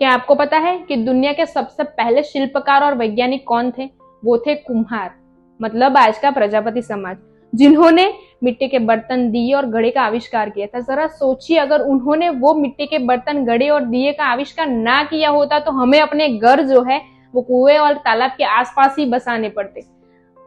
क्या आपको पता है कि दुनिया के सबसे पहले शिल्पकार और वैज्ञानिक कौन थे? वो थे कुम्हार, मतलब आज का प्रजापति समाज, जिन्होंने मिट्टी के बर्तन, दिए और घड़े का आविष्कार किया था। जरा सोचिए, अगर उन्होंने वो मिट्टी के बर्तन, घड़े और दिए का आविष्कार ना किया होता तो हमें अपने घर जो है वो कुएं और तालाब के आसपास ही बसाने पड़ते,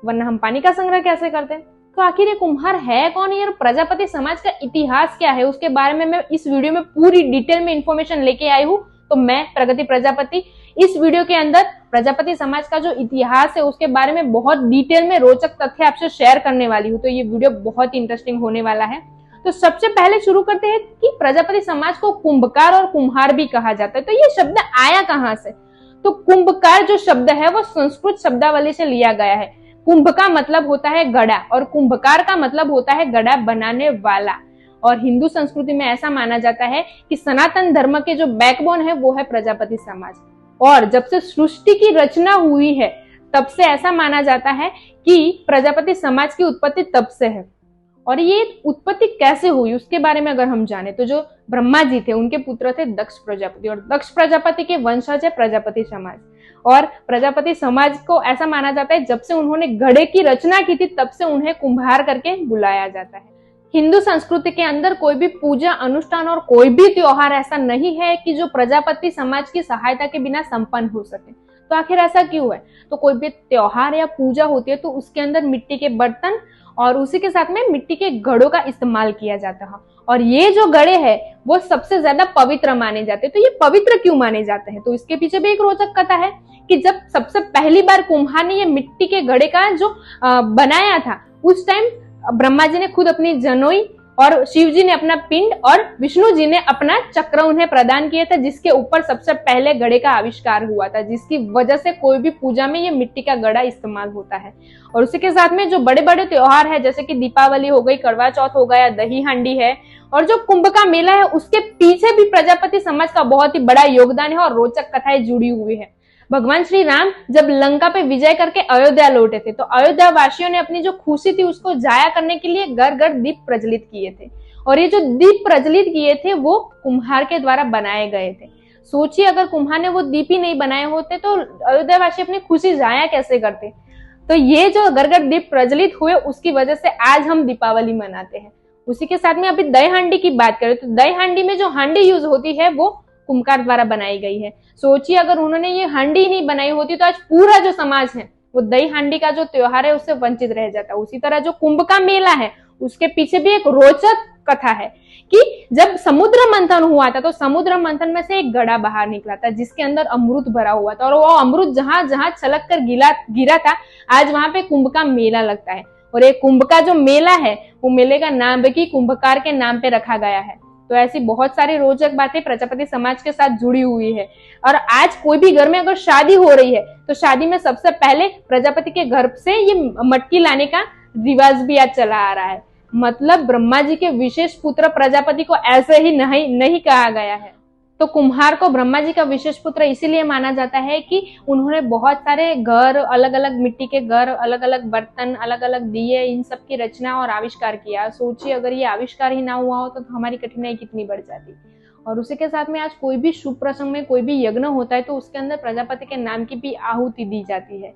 वरना हम पानी का संग्रह कैसे करते? तो आखिर ये कुम्हार है कौन? ये प्रजापति समाज का इतिहास क्या है, उसके बारे में मैं इस वीडियो में पूरी डिटेल में इंफॉर्मेशन लेके आई हूँ। तो मैं प्रगति प्रजापति इस वीडियो के अंदर प्रजापति समाज का जो इतिहास है उसके बारे में बहुत डिटेल में रोचक तथ्य आपसे शेयर करने वाली हूँ। तो ये वीडियो बहुत इंटरेस्टिंग होने वाला है। तो सबसे पहले शुरू करते हैं कि प्रजापति समाज को कुंभकार और कुम्हार भी कहा जाता है। तो ये शब्द आया कहाँ से? तो कुंभकार जो शब्द है वो संस्कृत शब्दावली से लिया गया है। कुंभ का मतलब होता है घड़ा और कुंभकार का मतलब होता है घड़ा बनाने वाला। और हिंदू संस्कृति में ऐसा माना जाता है कि सनातन धर्म के जो बैकबोन है वो है प्रजापति समाज। और जब से सृष्टि की रचना हुई है तब से ऐसा माना जाता है कि प्रजापति समाज की उत्पत्ति तब से है। और ये उत्पत्ति कैसे हुई उसके बारे में अगर हम जाने तो जो ब्रह्मा जी थे उनके पुत्र थे दक्ष प्रजापति, और दक्ष प्रजापति के वंशज है प्रजापति समाज। और प्रजापति समाज को ऐसा माना जाता है जब से उन्होंने घड़े की रचना की थी तब से उन्हें कुम्हार करके बुलाया जाता है। हिंदू संस्कृति के अंदर कोई भी पूजा अनुष्ठान और कोई भी त्योहार ऐसा नहीं है कि जो प्रजापति समाज की सहायता के बिना संपन्न हो सके। तो आखिर ऐसा क्यों है? तो कोई भी त्योहार या पूजा होती है तो उसके अंदर मिट्टी के बर्तन और उसी के साथ में मिट्टी के घड़ों का इस्तेमाल किया जाता है। और ये जो घड़े हैं वो सबसे ज्यादा पवित्र माने जाते हैं। तो ये पवित्र क्यों माने जाते हैं? तो इसके पीछे भी एक रोचक कथा है कि जब सबसे पहली बार कुम्हार ने ये मिट्टी के घड़े का जो बनाया था उस टाइम ब्रह्मा जी ने खुद अपनी जनोई और शिव जी ने अपना पिंड और विष्णु जी ने अपना चक्र उन्हें प्रदान किया था, जिसके ऊपर सबसे पहले घड़े का आविष्कार हुआ था, जिसकी वजह से कोई भी पूजा में ये मिट्टी का घड़ा इस्तेमाल होता है। और उसी के साथ में जो बड़े बड़े त्योहार है जैसे कि दीपावली हो गई, करवा चौथ हो गया, दही हांडी है, और जो कुंभ का मेला है उसके पीछे भी प्रजापति समाज का बहुत ही बड़ा योगदान है और रोचक कथाएं जुड़ी हुई है। भगवान श्री राम जब लंका पे विजय करके अयोध्या लौटे थे तो अयोध्या वासियों ने अपनी जो खुशी थी उसको जाया करने के लिए घर घर दीप प्रज्वलित किए थे। और ये जो दीप प्रज्वलित किए थे वो कुम्हार के द्वारा बनाए गए थे। सोचिए, अगर कुम्हार ने वो दीप ही नहीं बनाए होते तो अयोध्या वासी अपनी खुशी जाया कैसे करते? तो ये जो घर घर दीप प्रज्वलित हुए उसकी वजह से आज हम दीपावली मनाते हैं। उसी के साथ में अभी दही हांडी की बात करें तो दही हांडी में जो हांडी यूज होती है वो कुम्हार द्वारा बनाई गई है। सोचिए, अगर उन्होंने ये हांडी नहीं बनाई होती तो आज पूरा जो समाज है वो दही हांडी का जो त्योहार है उससे वंचित रह जाता। उसी तरह जो कुंभ का मेला है उसके पीछे भी एक रोचक कथा है कि जब समुद्र मंथन हुआ था तो समुद्र मंथन में से एक घड़ा बाहर निकला था जिसके अंदर अमृत भरा हुआ था, और वो अमृत जहां जहां छलक कर गिरा था आज वहां पे कुंभ का मेला लगता है। और एक कुंभ का जो मेला है वो मेले का नाम भी कुंभकार के नाम पे रखा गया है। तो ऐसी बहुत सारी रोचक बातें प्रजापति समाज के साथ जुड़ी हुई है। और आज कोई भी घर में अगर शादी हो रही है तो शादी में सबसे पहले प्रजापति के घर से ये मटकी लाने का रिवाज भी आज चला आ रहा है। मतलब ब्रह्मा जी के विशेष पुत्र प्रजापति को ऐसे ही नहीं कहा गया है। तो कुम्हार को ब्रह्मा जी का विशेष पुत्र इसीलिए माना जाता है कि उन्होंने बहुत सारे घर, अलग अलग मिट्टी के घर, अलग अलग बर्तन, अलग अलग दिए, इन सब की रचना और आविष्कार किया। सोचिए, अगर ये आविष्कार ही ना हुआ हो तो हमारी कठिनाई कितनी बढ़ जाती। और उसी के साथ में आज कोई भी शुभ प्रसंग में कोई भी यज्ञ होता है तो उसके अंदर प्रजापति के नाम की भी आहुति दी जाती है।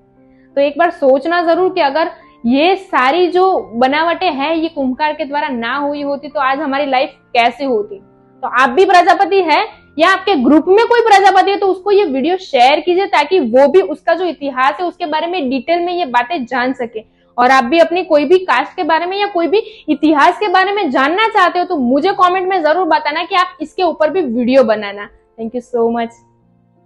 तो एक बार सोचना जरूर कि अगर ये सारी जो बनावटें हैं ये कुम्हार के द्वारा ना हुई होती तो आज हमारी लाइफ कैसे होती। तो आप भी प्रजापति है या आपके ग्रुप में कोई प्रजापति है तो उसको ये वीडियो शेयर कीजिए ताकि वो भी उसका जो इतिहास है उसके बारे में डिटेल में ये बातें जान सके। और आप भी अपनी कोई भी कास्ट के बारे में या कोई भी इतिहास के बारे में जानना चाहते हो तो मुझे कमेंट में जरूर बताना कि आप इसके ऊपर भी video banana. Thank you so much.